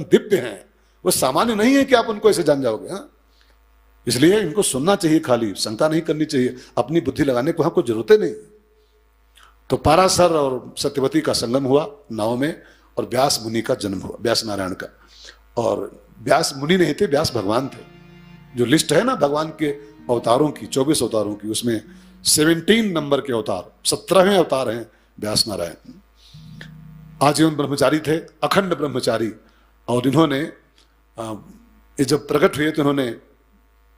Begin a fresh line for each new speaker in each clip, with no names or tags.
दिव्य हैं, वो सामान्य नहीं है कि आप उनको ऐसे जान जाओगे। हाँ, इसलिए इनको सुनना चाहिए, खाली शंका नहीं करनी चाहिए, अपनी बुद्धि लगाने को हमको जरूरत नहीं। तो पाराशर और सत्यवती का संगम हुआ नाव में, और व्यास मुनि का जन्म हुआ, व्यास नारायण का। और व्यास मुनि नहीं थे, व्यास भगवान थे। जो लिस्ट है ना भगवान के अवतारों की, 24 अवतारों की, उसमें 17 नंबर के अवतार, 17वें अवतार हैं व्यास नारायण। आजीवन ब्रह्मचारी थे, अखंड ब्रह्मचारी। और इन्होंने ये जब प्रकट हुए तो इन्होंने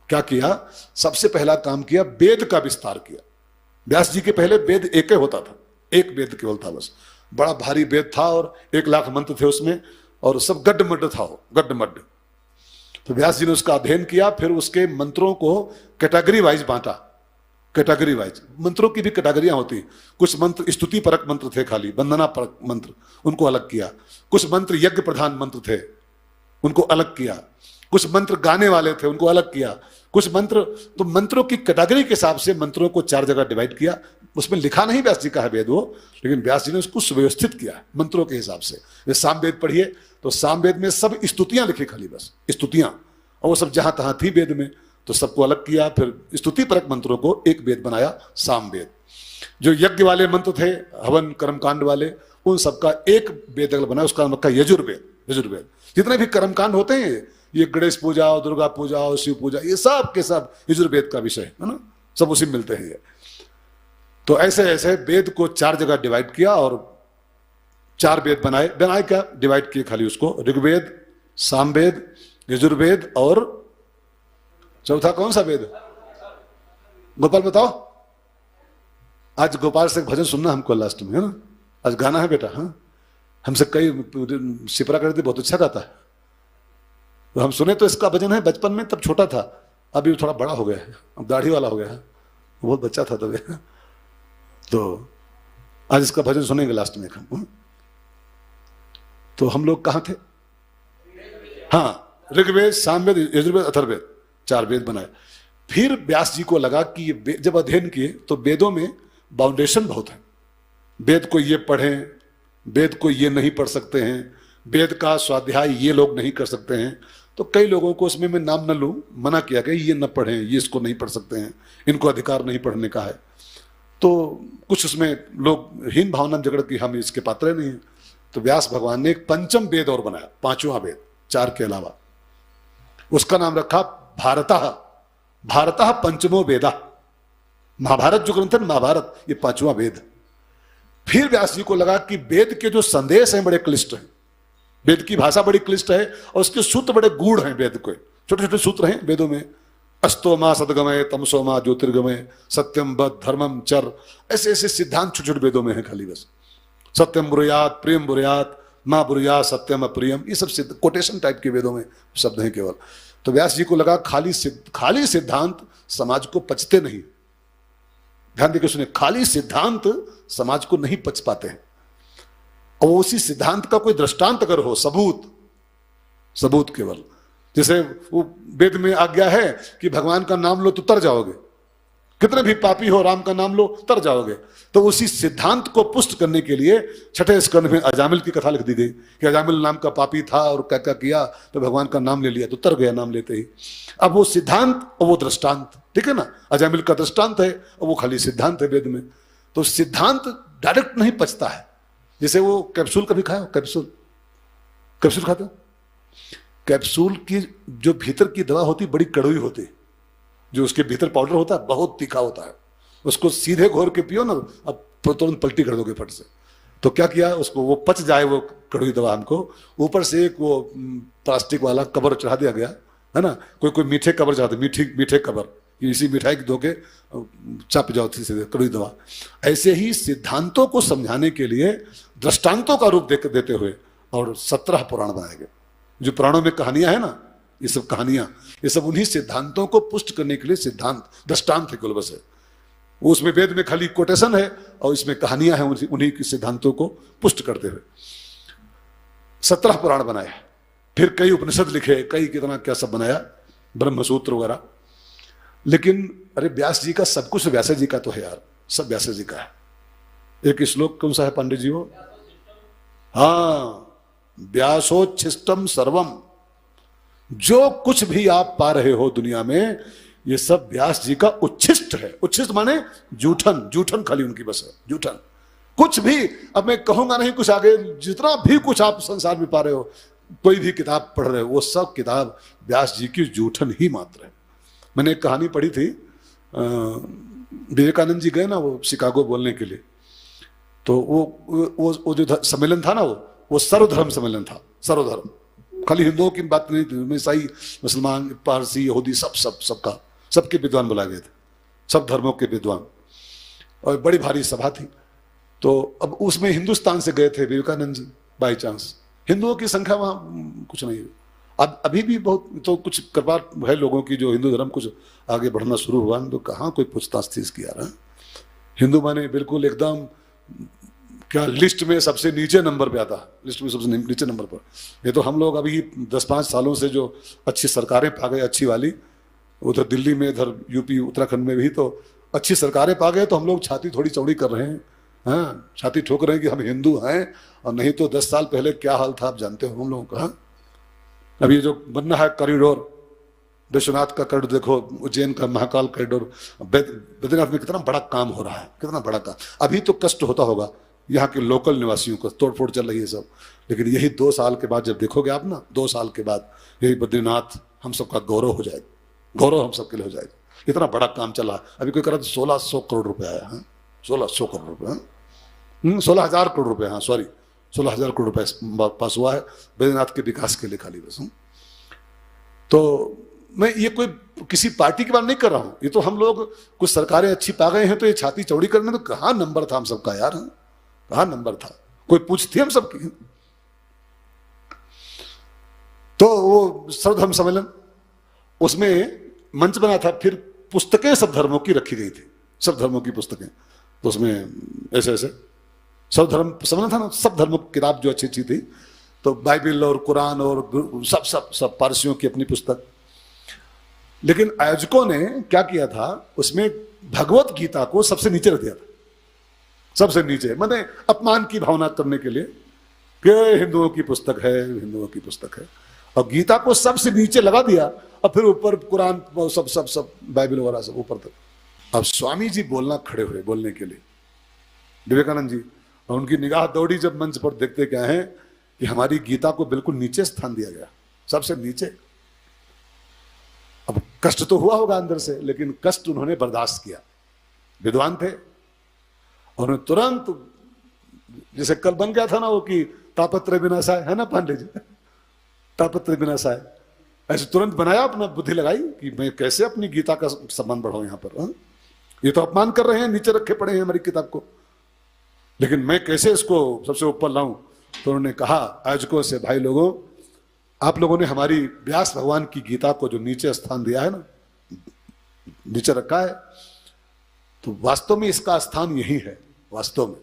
क्या किया, सबसे पहला काम किया, वेद का विस्तार किया। व्यास जी के पहले वेद एक ही होता था, एक वेद केवल था बस, बड़ा भारी वेद था और 1 लाख मंत्र थे उसमें, और सब गड्ढ-मड्ढ था, गड्ढ-मड्ढ। तो व्यास जी ने उसका अध्ययन किया, फिर उसके मंत्रों को कैटेगरी वाइज बांटा। कैटेगरी वाइज मंत्रों की भी कैटेगरियां होती, कुछ मंत्र स्तुति परक मंत्र थे, खाली वंदना परक मंत्र, उनको अलग किया। कुछ मंत्र यज्ञ प्रधान मंत्र थे, उनको अलग किया। कुछ मंत्र गाने वाले थे, उनको अलग किया। कुछ मंत्र, तो मंत्रों की कैटेगरी के हिसाब से मंत्रों को 4 जगह डिवाइड किया। उसमें लिखा नहीं व्यास जी का है वेद वो, लेकिन व्यास जी ने उसको सुव्यवस्थित किया मंत्रों के हिसाब से। जैसे सामवेद पढ़िए तो सामवेद में सब स्तुतियां लिखी, खाली बस स्तुतियां, और वो सब जहां तहां थी वेद में, तो सबको अलग किया। फिर स्तुति परक मंत्रों को एक वेद बनाया, सामवेद। जो यज्ञ वाले मंत्र थे, हवन कर्मकांड वाले, उन सबका एक वेद अलग बनाया, उसका नाम रखा यजुर्वेद। यजुर्वेद जितने भी कर्मकांड होते हैं, ये गणेश पूजा और दुर्गा पूजा और शिव पूजा, ये सब के सब यजुर्वेद का विषय है ना, सब उसी में मिलते हैं ये। तो ऐसे ऐसे वेद को 4 जगह डिवाइड किया और 4 वेद बनाए। क्या डिवाइड किए, खाली उसको ऋग्वेद, सामवेद, यजुर्वेद और चौथा कौन सा वेद? गोपाल बताओ। आज गोपाल से भजन सुनना हमको लास्ट में, है ना, आज गाना है बेटा। हाँ, हमसे कई सिपरा करती, बहुत अच्छा गाता है। तो हम सुने तो इसका भजन है, बचपन में तब छोटा था, अभी थोड़ा बड़ा हो गया है, अब दाढ़ी वाला हो गया है, बहुत बच्चा था तब। तो आज इसका भजन सुनेंगे लास्ट में हम। तो हम लोग कहाँ थे? हाँ, ऋग्वेद, सामवेद, यजुर्वेद, अथर्ववेद, 4 वेद बनाए। फिर व्यास जी को लगा कि ये जब अध्ययन किए तो वेदों में बाउंडेशन बहुत है। वेद को ये पढ़ें, वेद को ये नहीं पढ़ सकते हैं, वेद का स्वाध्याय ये लोग नहीं कर सकते हैं। तो कई लोगों को उसमें मैं नाम न लूं, मना किया कि ये न पढ़ें, ये इसको नहीं पढ़ सकते हैं, इनको अधिकार नहीं पढ़ने का है। तो कुछ उसमें लोग हीन भावना झगड़ की हम इसके पात्र नहीं हैं। तो व्यास भगवान ने एक पंचम वेद और बनाया, 5वां वेद, 4 के अलावा। उसका नाम रखा भारतः। भारतः पंचमो वेदा। महाभारत जो ग्रंथ है, महाभारत, ये 5वां वेद। फिर व्यास जी को लगा कि वेद के जो संदेश हैं बड़े क्लिष्ट हैं, वेद की भाषा बड़ी क्लिष्ट है और उसके सूत्र बड़े गूढ़ हैं। वेद के छोटे छोटे सूत्र हैं वेदों में, अस्तोमा सदगमय, तमसोमा ज्योतिर्गमय, सत्यम बद धर्मम चर, ऐसे ऐसे सिद्धांत छोटे छोटे वेदों में है खाली बस। सत्यम बुरुयात, प्रियम बुरुयात, माँ बुरुयात, सत्यम अप्रियम, ये सब कोटेशन टाइप के वेदों में शब्द हैं केवल। तो व्यास जी को लगा खाली सिद्धांत समाज को पचते नहीं। ध्यान देकर सुने, खाली सिद्धांत समाज को नहीं पच पाते हैं। और उसी सिद्धांत का कोई दृष्टांत अगर हो, सबूत केवल, जैसे वो वेद में आज्ञा है कि भगवान का नाम लो तो तर जाओगे, कितने भी पापी हो राम का नाम लो तर जाओगे। तो उसी सिद्धांत को पुष्ट करने के लिए 6ठे स्कंद में अजामिल की कथा लिख दी गई कि अजामिल नाम का पापी था और क्या क्या किया, तो भगवान का नाम ले लिया तो तर गया नाम लेते ही। अब वो सिद्धांत और वो दृष्टांत, ठीक है ना, अजामिल का दृष्टांत है और वो खाली सिद्धांत है वेद में। तो सिद्धांत डायरेक्ट नहीं पचता है। जैसे वो कैप्सूल कभी खाया, कैप्सूल खाते हो? कैप्सूल की जो भीतर की दवा होती बड़ी कड़वी होती, जो उसके भीतर पाउडर होता है बहुत तीखा होता है, उसको सीधे घोर के पियो ना, अब तुरंत पलटी कर दोगे फट से। तो क्या किया, उसको वो पच जाए वो कड़वी दवा, हमको ऊपर से एक वो प्लास्टिक वाला कवर चढ़ा दिया गया है ना। कोई मीठे कवर चढ़ाते, मीठे कवर, इसी मिठाई धो के चाप जाओ सीधे कड़वी दवा। ऐसे ही सिद्धांतों को समझाने के लिए दृष्टांतों का रूप देते हुए और 17 पुराण बनाए गए। जो पुराणों में कहानियां है ना, ये सब कहानियां, ये सब उन्हीं सिद्धांतों को पुष्ट करने के लिए सिद्धांत दृष्टांत है कुल बस है। उसमें वेद में खाली कोटेशन है और इसमें कहानियां हैं उन्हीं के सिद्धांतों को पुष्ट करते हुए 17 पुराण बनाए। फिर कई उपनिषद लिखे, कई कितना क्या सब बनाया, ब्रह्मसूत्र वगैरह। लेकिन अरे व्यास जी का सब कुछ व्यास जी का तो है यार, सब व्यास जी का है। एक श्लोक कौन सा है पांडे जी वो? हाँ, व्यासोच्छिष्टम सर्वम, जो कुछ भी आप पा रहे हो दुनिया में, ये सब व्यास जी का उच्छिष्ट है। उच्छिष्ट माने जूठन, जूठन खाली उनकी बस है, जूठन। कुछ भी, अब मैं कहूंगा नहीं कुछ आगे, जितना भी कुछ आप संसार में पा रहे हो, कोई भी किताब पढ़ रहे हो, वो सब किताब व्यास जी की जूठन ही मात्र है। मैंने एक कहानी पढ़ी थी, विवेकानंद जी गए ना वो शिकागो बोलने के लिए, तो वो जो सम्मेलन था ना, वो सर्वधर्म सम्मेलन था, सर्वधर्म, खाली हिंदुओं की बात नहीं थी, ईसाई, मुसलमान, पारसी, यहूदी, सबके विद्वान बुलाए गए थे, सब धर्मों के विद्वान, और बड़ी भारी सभा थी। तो अब उसमें हिंदुस्तान से गए थे विवेकानंद जी बाई चांस। हिंदुओं की संख्या वहाँ कुछ नहीं है, अब अभी भी बहुत, तो कुछ कृपा है लोगों की, जो हिंदू धर्म कुछ आगे बढ़ना शुरू हुआ, तो कहाँ कोई पूछताछ थी इसकी यार। हिंदू माने बिल्कुल एकदम क्या लिस्ट में सबसे नीचे नंबर पे आता, लिस्ट में सबसे नीचे नंबर पर। ये तो हम लोग अभी 10-5 सालों से जो अच्छी सरकारें पा गए, अच्छी वाली, उधर दिल्ली में, इधर यूपी उत्तराखंड में भी तो अच्छी सरकारें पा गए, तो हम लोग छाती थोड़ी चौड़ी कर रहे हैं, हाँ, छाती ठोक रहे हैं कि हम हिंदू हैं। और नहीं तो 10 साल पहले क्या हाल था आप जानते हो हम लोगों का। अब ये जो बनना है कॉरिडोर, विश्वनाथ का कॉरिडोर देखो, उज्जैन का महाकाल कॉरिडोर, बद्रीनाथ में कितना बड़ा काम हो रहा है, कितना बड़ा काम। अभी तो कष्ट होता होगा यहाँ के लोकल निवासियों को, तोड़फोड़ चल रही है सब, लेकिन यही 2 साल के बाद जब देखोगे आप ना, 2 साल के बाद यही बद्रीनाथ हम सबका गौरव हो जाएगा, गौरव हम सबके लिए हो जाएगा। इतना बड़ा काम चला, अभी कोई करा तो 1600 करोड़ रुपए आया है, 1600 करोड़ रुपए, 16,000 करोड़ रुपए, हाँ सॉरी, 16,000 करोड़ रुपए पास हुआ है बद्रीनाथ के विकास के लिए खाली बस। तो मैं ये कोई किसी पार्टी की बात नहीं कर रहा हूं, ये तो हम लोग कुछ सरकारें अच्छी पा गए हैं, तो ये छाती चौड़ी करने, तो कहाँ नंबर था हम सबका यार, कहाँ नंबर था, कोई पूछती हम सबकी। तो वो सर्वधर्म सम्मेलन, उसमें मंच बना था, फिर पुस्तकें सब धर्मों की रखी गई थी, सब धर्मों की पुस्तकें, तो उसमें ऐसे ऐसे सब धर्म सम्मेलन था ना, सब धर्मों की किताब जो अच्छी अच्छी थी, तो बाइबिल और कुरान और सब पारसियों की अपनी पुस्तक। लेकिन आयोजकों ने क्या किया था, उसमें भगवत गीता को सबसे नीचे रख दिया था, सबसे नीचे, मतलब अपमान की भावना करने के लिए कि हिंदुओं की पुस्तक है, हिंदुओं की पुस्तक है, और गीता को सबसे नीचे लगा दिया, और फिर ऊपर कुरान, सब बाइबल वगैरह सब ऊपर तक। अब स्वामी जी बोलना खड़े हुए बोलने के लिए, विवेकानंद जी, और उनकी निगाह दौड़ी जब मंच पर, देखते क्या है कि हमारी गीता को बिल्कुल नीचे स्थान दिया गया, सबसे नीचे। अब कष्ट तो हुआ होगा अंदर से, लेकिन कष्ट उन्होंने बर्दाश्त किया, विद्वान थे, और उन्होंने तुरंत, जैसे कल बन गया था ना वो कि तापत्र विनाशाय, है ना पांडे जी, तापत्र विनाशाय, ऐसे तुरंत बनाया, अपना बुद्धि लगाई कि मैं कैसे अपनी गीता का सम्मान बढ़ाऊं यहाँ पर। ये तो अपमान कर रहे हैं, नीचे रखे पड़े हैं हमारी किताब को, लेकिन मैं कैसे इसको सबसे ऊपर लाऊं। तो उन्होंने कहा आयोजकों से, भाई लोगों, आप लोगों ने हमारी व्यास भगवान की गीता को जो नीचे स्थान दिया है ना, नीचे रखा है, तो वास्तव में इसका स्थान यही है वास्तव में,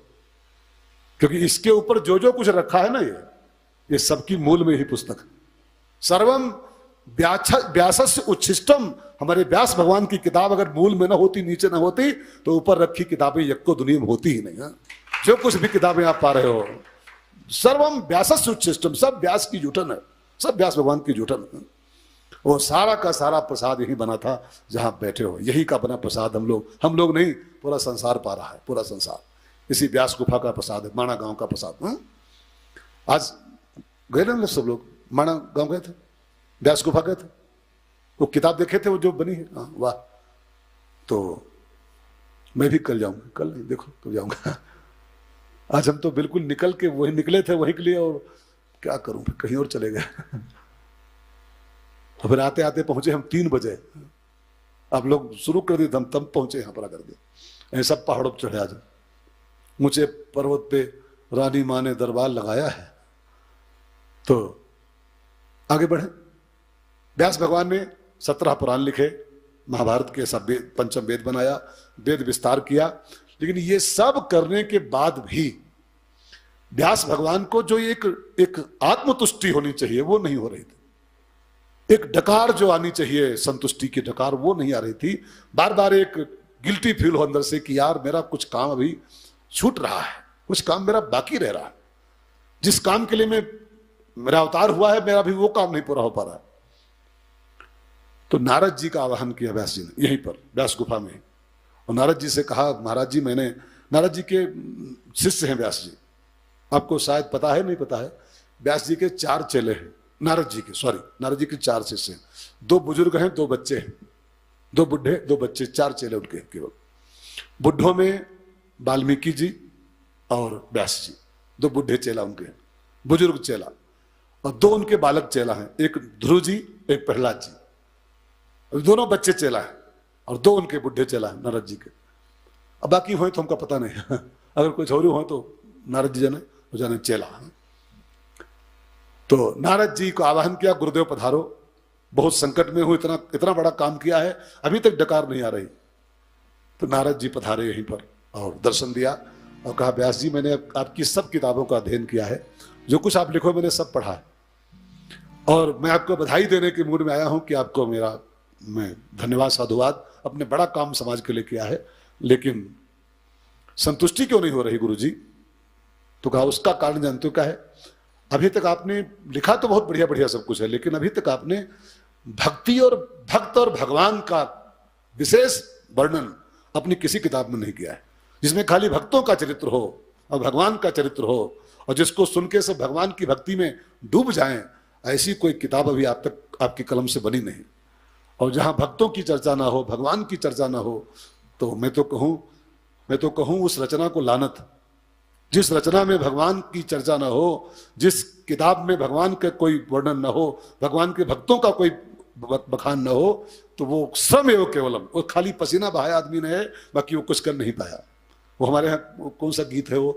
क्योंकि इसके ऊपर जो जो कुछ रखा है ना, ये सबकी मूल में ही पुस्तक है। सर्वम व्यासस्य उच्छिष्टम, हमारे व्यास भगवान की किताब अगर मूल में ना होती, नीचे ना होती, तो ऊपर रखी किताबें यक्को दुनिया में होती ही नहीं है। जो कुछ भी किताबें आप पा रहे हो, सर्वम व्यासस्य उच्छिष्टम, सब व्यास की जूठन है, सब व्यास भगवान की जूठन है। वो सारा का सारा प्रसाद यही बना था जहां बैठे हो, यही का बना प्रसाद हम लोग नहीं, पूरा संसार पा रहा है, पूरा संसार इसी व्यास गुफा का प्रसाद है, माणा गांव का प्रसाद। आज गए ना सब लोग, माणा गांव गए थे, व्यास गुफा गए थे, वो किताब देखे थे वो जो बनी है, वाह। तो मैं भी कल जाऊंगा, कल नहीं, देखो कब जाऊंगा। आज हम तो बिल्कुल निकल के वही निकले थे वहीं के लिए, और क्या करूं, फिर कहीं और चले गए। और फिर आते आते पहुंचे हम 3 बजे, आप लोग शुरू कर दिए, हम तब पहुंचे यहाँ पर आकर के। ऐसा पहाड़ों पर चढ़े, आज ऊंचे पर्वत पे रानी माँ ने दरबार लगाया है। तो आगे बढ़े, व्यास भगवान ने 17 पुराण लिखे, महाभारत के सब पंचम वेद बनाया, वेद विस्तार किया, लेकिन ये सब करने के बाद भी व्यास भगवान को जो एक आत्मतुष्टि होनी चाहिए वो नहीं हो रही थी, एक डकार जो आनी चाहिए, संतुष्टि की डकार, वो नहीं आ रही थी। बार बार एक गिल्टी फील हो अंदर से कि यार मेरा कुछ काम अभी छूट रहा है, कुछ काम मेरा बाकी रह रहा है, जिस काम के लिए मैं मेरा अवतार हुआ है, मेरा भी वो काम नहीं पूरा हो पा रहा है। तो नारद जी का आवाहन किया व्यास जी ने यहीं पर व्यास गुफा में। और नारद जी से कहा, महाराज जी मैंने, नारद जी के शिष्य हैं व्यास जी, आपको शायद पता है नहीं पता है, व्यास जी के 4 चेले हैं, नारद जी के, सॉरी नारद जी के 4 शिष्य हैं, 2 बुजुर्ग हैं, 2 बच्चे हैं, 2 बुढ़े 2 बच्चे, 4 चेले उनके केवल। बुढ़ों में वाल्मीकि जी और व्यास जी, 2 बुढ़े चेला उनके हैं, बुजुर्ग चेला, और 2 उनके बालक चेला हैं, एक ध्रुव जी, एक प्रहलाद जी, दोनों बच्चे चेला हैं, और 2 उनके बुढ़े चेला हैं नारद जी के। अब बाकी हुए तो हमको पता नहीं अगर कोई छोरी हो तो नारद जी जाने चेला। तो नारद जी को आवाहन किया, गुरुदेव पधारो, बहुत संकट में हूं, इतना बड़ा काम किया है, अभी तक डकार नहीं आ रही। तो नारद जी पधारे यहीं पर और दर्शन दिया और कहा, व्यास जी मैंने आपकी सब किताबों का अध्ययन किया है, जो कुछ आप लिखो मैंने सब पढ़ा है, और मैं आपको बधाई देने के मूड में आया हूं कि आपको मैं धन्यवाद साधुवाद, अपने बड़ा काम समाज के लिए किया है, लेकिन संतुष्टि क्यों नहीं हो रही गुरुजी? तो कहा उसका कारण जानते हो क्या है? अभी तक आपने लिखा तो बहुत बढ़िया बढ़िया सब कुछ है, लेकिन अभी तक आपने भक्ति और भक्त और भगवान का विशेष वर्णन अपनी किसी किताब में नहीं किया है, जिसमें खाली भक्तों का चरित्र हो और भगवान का चरित्र हो और जिसको सुन के सब भगवान की भक्ति में डूब जाएं। ऐसी कोई किताब अभी आप तक आपकी कलम से बनी नहीं। और जहां भक्तों की चर्चा ना हो, भगवान की चर्चा ना हो, तो मैं तो कहूं उस रचना को लानत। जिस रचना में भगवान की चर्चा ना हो, जिस किताब में भगवान का कोई वर्णन ना हो, भगवान के भक्तों का कोई बखान ना हो, तो वो श्रम है, वो केवलम वो खाली पसीना बहाया आदमी ने है, बाकी वो कुछ कर नहीं पाया। वो हमारे यहाँ कौन सा गीत है वो,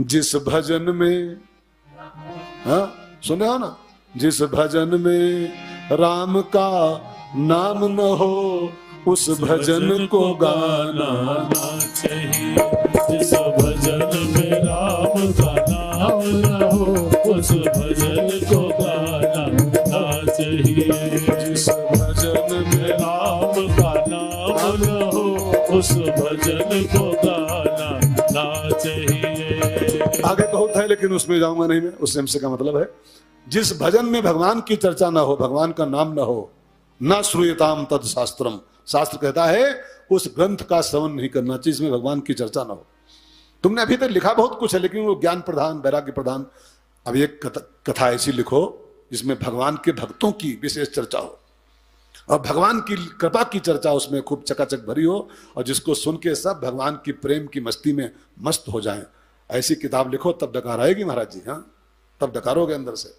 जिस भजन में, हाँ सुने हो ना, जिस भजन में राम का नाम न हो उस भजन को गाना ना चाहिए।
जिस भजन में राम का नाम न हो उस भजन को गाना ना चाहिए। जिस भजन में राम का नाम न हो उस भजन को गाना ना चाहिए।
आगे बहुत है लेकिन उसमें जाऊंगा नहीं मैं। उस से का मतलब है जिस भजन में भगवान की चर्चा ना हो, भगवान का नाम ना हो, न श्रूयताम तद शास्त्रम, शास्त्र कहता है उस ग्रंथ का श्रवण नहीं करना चाहिए जिसमें भगवान की चर्चा ना हो। तुमने अभी तक लिखा बहुत कुछ है, लेकिन वो ज्ञान प्रधान, वैराग्य प्रधान। अब एक कथा ऐसी लिखो जिसमें भगवान के भक्तों की विशेष चर्चा हो और भगवान की कृपा की चर्चा उसमें खूब चकाचक भरी हो, और जिसको सुन के सब भगवान की प्रेम की मस्ती में मस्त हो जाएं। ऐसी किताब लिखो, तब डकार आएगी महाराज जी। हाँ, तब डकारोगे अंदर से।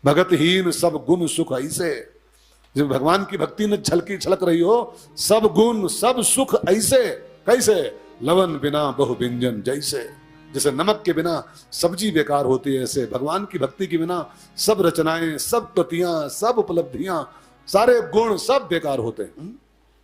भगतहीन सब गुण सुख ऐसे, जब भगवान की भक्ति में छलक रही हो, सब गुण सब सुख ऐसे, कैसे? लवन बिना बहु व्यंजन जैसे, जैसे नमक के बिना सब्जी बेकार होती है, ऐसे भगवान की भक्ति के बिना सब रचनाएं, सब कृतियां, सब उपलब्धियां, सारे गुण सब बेकार होते हैं।